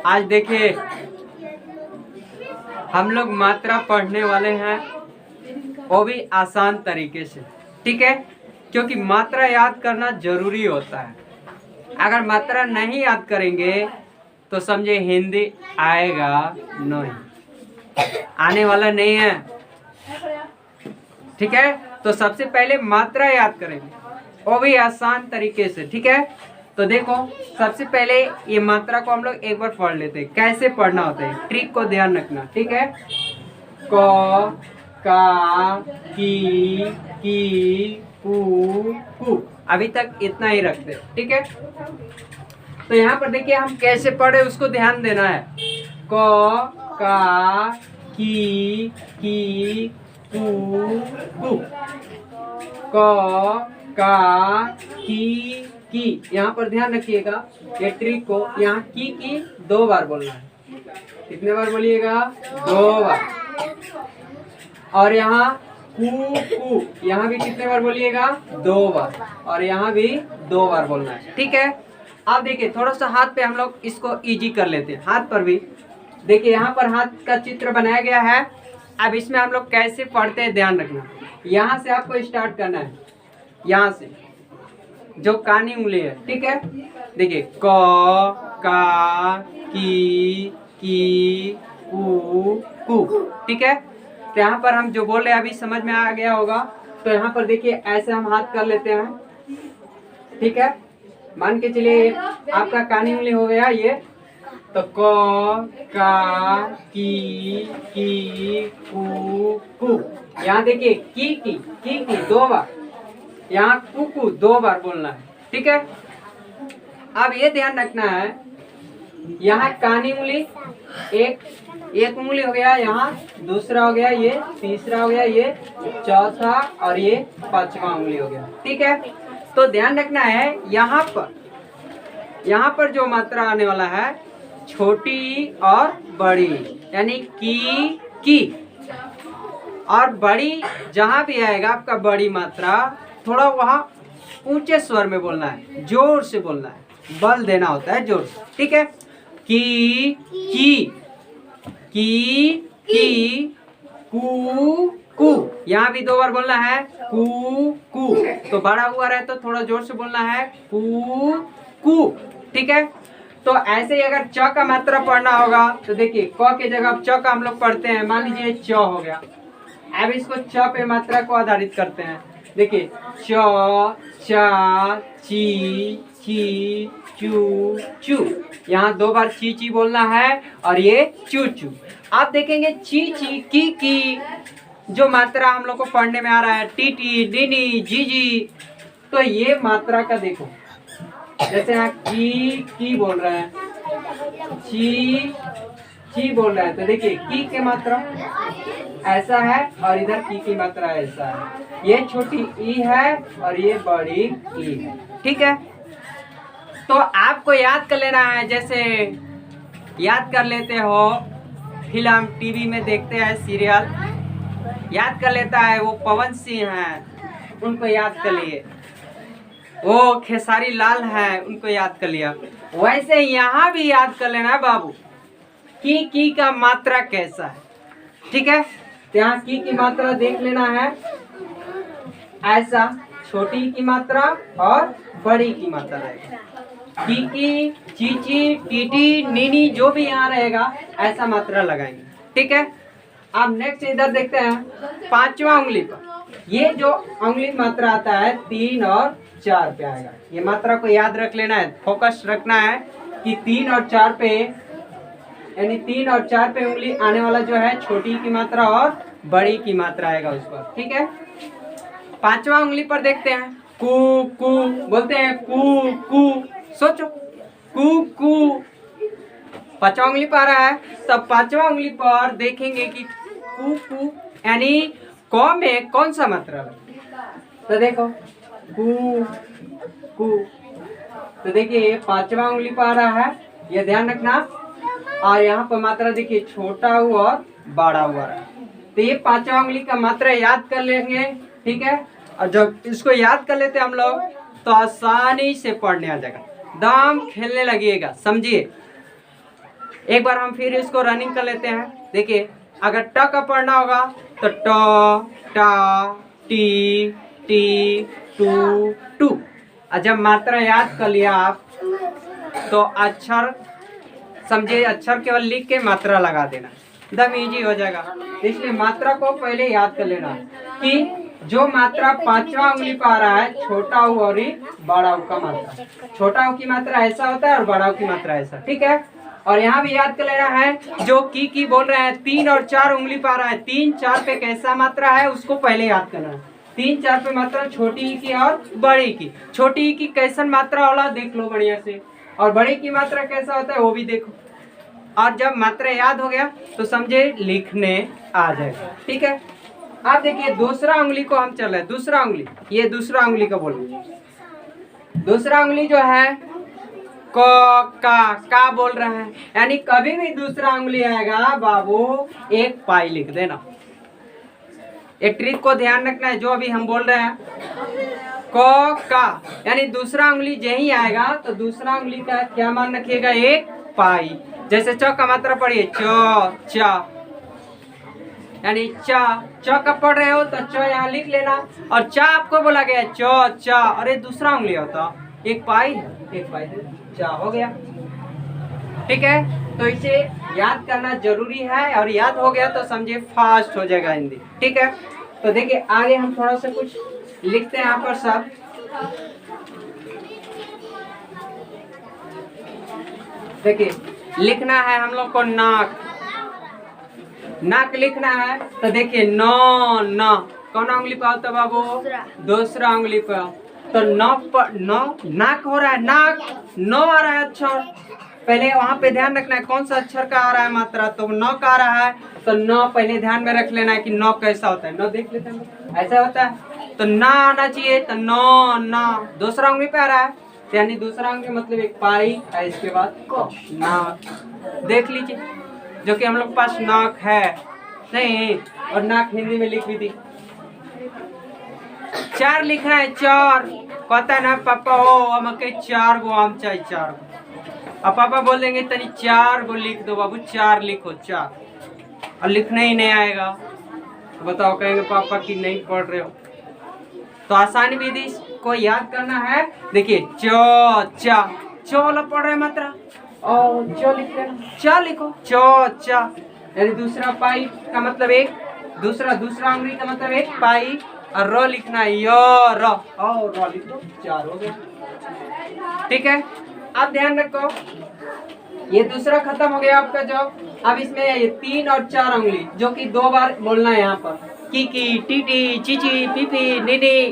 आज देखिए हम लोग मात्रा पढ़ने वाले हैं, वो भी आसान तरीके से, ठीक है। क्योंकि मात्रा याद करना जरूरी होता है। अगर मात्रा नहीं याद करेंगे तो समझे हिंदी आएगा नहीं, आने वाला नहीं है, ठीक है। तो सबसे पहले मात्रा याद करेंगे, वो भी आसान तरीके से, ठीक है। तो देखो सबसे पहले ये मात्रा को हम लोग एक बार पढ़ लेते हैं, कैसे पढ़ना होता है, ट्रिक को ध्यान रखना, ठीक है। क का की कू, अभी तक इतना ही रखते, ठीक है। तो यहाँ पर देखिए हम कैसे पढ़े उसको ध्यान देना है। क का की कू, क का की, यहाँ पर ध्यान रखिएगा ये ट्रिक को। यहाँ की 2 बार बोलना है। कितने बार बोलिएगा? 2 बार। और यहाँ कू, यहाँ भी कितने बार बोलिएगा? 2 बार। और यहाँ भी 2 बार बोलना है, ठीक है। अब देखिए थोड़ा सा हाथ पे हम लोग इसको इजी कर लेते हैं। हाथ पर भी देखिए यहाँ पर हाथ का चित्र बनाया गया है। अब इसमें हम लोग कैसे पढ़ते हैं ध्यान रखना। यहाँ से आपको स्टार्ट करना है, यहाँ से जो कानी उंगली है, ठीक है। देखिए क का की कू, ठीक है। तो यहाँ पर हम जो बोल रहे हैं अभी समझ में आ गया होगा। तो यहाँ पर देखिए ऐसे हम हाथ कर लेते हैं, ठीक है। मान के चलिए आपका कानी उंगली हो गया ये। तो क का की कू, यहाँ देखिए की 2 बार, यहाँ कू 2 बार बोलना है, ठीक है। अब ये ध्यान रखना है, यहाँ कानी उंगली एक उंगली हो गया, यहाँ दूसरा हो गया, ये तीसरा हो गया, ये चौथा और ये 5वां उंगली हो गया, ठीक है। तो ध्यान रखना है यहाँ पर जो मात्रा आने वाला है छोटी और बड़ी, यानी की और बड़ी जहाँ भी आएगा आपका बड़ी मात्रा, थोड़ा वहाँ ऊंचे स्वर में बोलना है, जोर से बोलना है, बल देना होता है जोर से, ठीक है। की कू, यहाँ भी 2 बार बोलना है, कू। तो बड़ा हुआ रहे तो थोड़ा जोर से बोलना है, कू, ठीक है। तो ऐसे ही अगर च का मात्रा पढ़ना होगा तो देखिए क के जगह अब च का हम लोग पढ़ते हैं। मान लीजिए च हो गया, अब इसको च पे मात्रा को आधारित करते हैं। देखिए च, चा, ची, चू, यहाँ 2 बार ची बोलना है और ये चू। आप देखेंगे ची की जो मात्रा हम लोग को पढ़ने में आ रहा है, टी, डी, जी, तो ये मात्रा का देखो, जैसे यहाँ की बोल रहे हैं, ची बोल रहा है, तो देखिए की के मात्रा ऐसा है और इधर की मात्रा ऐसा है। ये छोटी ई है और ये बड़ी ई है, ठीक है। तो आपको याद कर लेना है, जैसे याद कर लेते हो फिल्म टीवी में देखते हैं सीरियल, याद कर लेता है वो पवन सिंह हैं, उनको याद कर लिए, वो खेसारी लाल है, उनको याद कर लिया। वैसे यहाँ भी याद कर लेना है बाबू की का मात्रा कैसा है, ठीक है। तो यहाँ की मात्रा देख लेना है, ऐसा छोटी की मात्रा और बड़ी की मात्रा रहेगा। की, चीची, टीटी, नीनी जो भी यहाँ रहेगा ऐसा मात्रा लगाएंगे, ठीक है। अब नेक्स्ट इधर देखते हैं 5वां उंगली पर, ये जो उंगली मात्रा आता है 3 और 4 पे आएगा। ये मात्रा को याद रख लेना है, फोकस रखना है कि 3 और 4 पे, यानी 3 और 4 पे उंगली आने वाला जो है छोटी की मात्रा और बड़ी की मात्रा आएगा उस पर, ठीक है। 5वां उंगली पर देखते हैं कू बोलते हैं, कू सोचो कू 5वां उंगली पर आ रहा है, तब 5वां उंगली पर देखेंगे कि कू यानी क में कौन सा मात्रा है, तो देखो कू, तो देखिए 5वां उंगली पर आ रहा है, ये ध्यान रखना। और यहाँ पर मात्रा देखिए छोटा हुआ और बड़ा हुआ है, तो ये 5वां उंगली का मात्रा याद कर लेंगे, ठीक है। और जब इसको याद कर लेते हम लोग तो आसानी से पढ़ने आ जाएगा, दाम खेलने लगिएगा, समझिए। एक बार हम फिर इसको रनिंग कर लेते हैं। देखिए, अगर ट का पढ़ना होगा तो ट, टा, टी, टी, टू, टू। और जब मात्रा याद कर लिया आप तो अक्षर समझे, अक्षर केवल लिख के मात्रा लगा देना, एकदम इजी हो जाएगा। इसलिए मात्रा को पहले याद कर लेना कि जो मात्रा पांचवा उंगली पर आ रहा है, छोटा ऊ और बड़ा ऊ का मात्रा, छोटा ऊ की मात्रा ऐसा होता है और बड़ा ऊ की मात्रा ऐसा, ठीक है। और यहाँ भी याद कर लेना है जो की बोल रहे हैं 3 और 4 उंगली पर आ रहा है, 3 4 पे कैसा मात्रा है उसको पहले याद करना है। 3 4 पे मात्रा छोटी ई की और बड़ी की। छोटी ई की कैसन मात्रा वाला देख लो बढ़िया से, और बड़ी की मात्रा कैसा होता है वो भी देखो। और जब मात्रा याद हो गया तो समझे लिखने आ जाएगा, ठीक है। अब देखिए दूसरा उंगली को हम चल रहे हैं, दूसरा उंगली, ये दूसरा उंगली का बोलो। दूसरा उंगली जो है का बोल रहे हैं, यानी कभी भी दूसरा उंगली आएगा बाबू एक पाई लिख देना। एक ट्रिक को ध्यान रखना है, जो अभी हम बोल रहे हैं का, यानी दूसरा उंगली यही आएगा तो दूसरा उंगली का क्या मान रखिएगा, एक पाई। जैसे च का मात्रा पढ़िए च, यानी च का पढ़ रहे हो तो च यहाँ लिख लेना, और चा आपको बोला गया च, अरे दूसरा उंगली होता एक पाई, एक पाई चा हो गया, ठीक है। तो इसे याद करना जरूरी है, और याद हो गया तो समझिए फास्ट हो जाएगा हिंदी, ठीक है। तो देखिए आगे हम थोड़ा सा कुछ लिखते हैं यहाँ पर सब। देखिए लिखना है हम लोग को नाक, नाक लिखना है तो देखिए न कौन उंगली पर होता है बाबू, दूसरा उंगली पर। तो नाक हो रहा है, नाक न आ रहा है अक्षर, पहले वहां पे ध्यान रखना है कौन सा अक्षर का आ रहा है मात्रा, तो न का आ रहा है तो न पहले ध्यान में रख लेना है कि न कैसा होता है, न देख लेते हैं ऐसा होता है तो ना आना चाहिए, तो न दूसरा उंगली पे आ रहा है, यानी दूसरा उंगली मतलब एक पाई है, इसके बाद नाक देख लीजिए, जो कि हम लोग पास नाक है नहीं, और नाक हिंदी में लिख भी दी। 4 लिखना है, 4 कहता है ना पापा हो हमके 4 गो आम चाहिए, 4 गो। अब पापा बोल देंगे तनी 4 गो लिख दो बाबू, 4 लिखो 4, और लिखने ही नहीं आएगा तो बताओ कहेंगे पापा की नहीं पढ़ रहे हो। तो आसानी विधि को याद करना है। देखिए च वाला पढ़ रहे मात्रा, और च लिख लेना, च लिखो च, यानी दूसरा पाई का मतलब एक, दूसरा उंगली का मतलब एक पाई, और र लिखना है य र, और र लिख दो 4 हो गया, ठीक है। अब ध्यान रखो ये दूसरा खत्म हो गया आपका जॉब। अब इसमें ये 3 और 4 उंगली जो कि 2 बार बोलना है यहाँ पर, की टीटी चीची पीपी नीनी।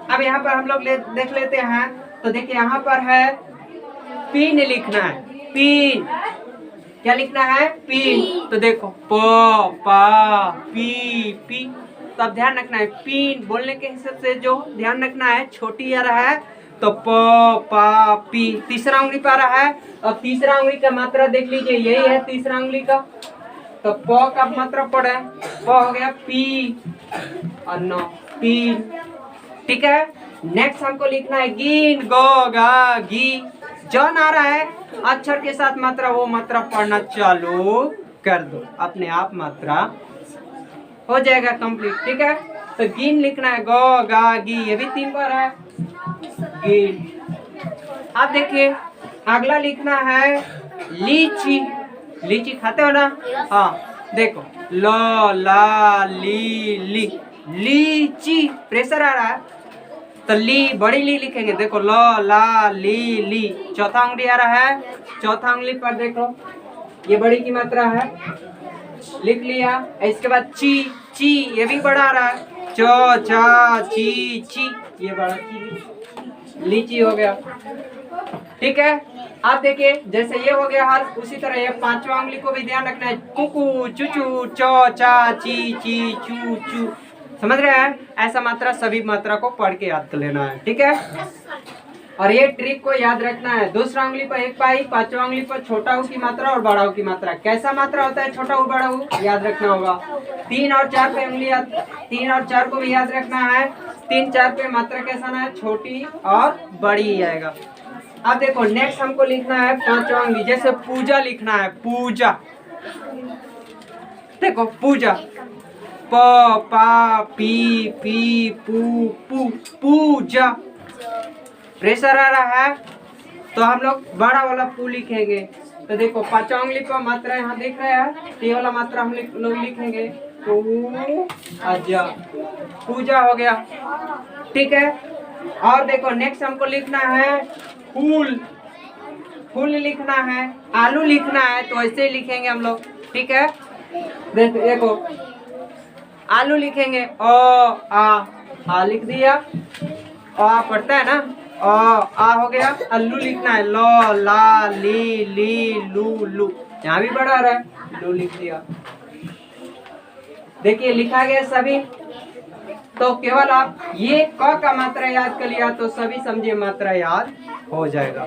अब यहाँ पर हम लोग देख लेते हैं, तो देखिए यहाँ पर है पीन लिखना है, पीन क्या लिखना है, पीन। तो देखो प पा पी पी, तो अब ध्यान रखना है पीन बोलने के हिसाब से जो ध्यान रखना है, छोटी आ रहा है तो प पा पी, तीसरा उंगली पर आ रहा है। अब तीसरा उंगली का मात्रा देख लीजिए, यही है तीसरा उंगली का, तो प का मात्रा पड़ा है, प हो गया पी और न पी, ठीक है। नेक्स्ट हमको लिखना है गिन गो गा गी, जौन आ रहा है अक्षर के साथ मात्रा वो मात्रा पढ़ना चालू कर दो, अपने आप मात्रा हो जाएगा कंप्लीट, ठीक है। तो गिन लिखना है गो गा गी, ये भी 3 बार है गिन। अब देखिए अगला लिखना है लीची, लीची खाते हो ना, हाँ देखो लो ला ली ली, लीची प्रेशर आ रहा है तो ली बड़ी ली लिखेंगे, देखो लो ला ली ली। चौथा उंगली आ रहा है, चौथा उंगली पर देखो ये बड़ी की मात्रा है, लिख लिया। इसके बाद ची ची, ये भी बड़ा आ रहा है, चो चा ची ची, ये बड़ा ची, लीची हो गया, ठीक है। आप देखिए जैसे ये हो गया हाल, उसी तरह ये 5वां उंगली को भी ध्यान रखना है, कुकू चुचू चो चा ची ची चू चू, समझ रहे हैं। ऐसा मात्रा सभी मात्रा को पढ़ के याद कर लेना है, ठीक है। और ये ट्रिक को याद रखना है, दूसरा उंगली पर एक पाई, 5वां उंगली पर छोटा ऊ की मात्रा और बड़ा ऊ की मात्रा, कैसा मात्रा होता है छोटा ऊ बड़ा ऊ याद रखना होगा। 3 और 4 पे उंगली, 3 और 4 को भी याद रखना है। 3 4 पे मात्रा कैसा ना है, छोटी और बड़ी आएगा, अब देखो नेक्स्ट हमको लिखना है पांचवा अंगली, जैसे पूजा लिखना है, पूजा। देखो पूजा, प पा पी पी पू पू, पूजा। प्रेशर आ रहा है तो हम लोग बड़ा वाला पू लिखेंगे। तो देखो पांचवा उंगली पर मात्रा यहाँ देख रहे हैं, ये वाला मात्रा हम लोग लिखेंगे पूजा, पूजा हो गया। ठीक है। और देखो नेक्स्ट हमको लिखना है फूल, फूल लिखना है। आलू लिखना है तो ऐसे ही लिखेंगे हम लोग। ठीक है। देखो आलू लिखेंगे, आ लिख दिया, आ पढ़ता है ना, आ हो गया। अल्लू लिखना है, लो ला ली ली लू लू, यहाँ भी बड़ा रहा है, लू लिख दिया। देखिए लिखा गया सभी। तो केवल आप ये क का मात्रा याद कर लिया तो सभी समझिए मात्रा याद हो जाएगा।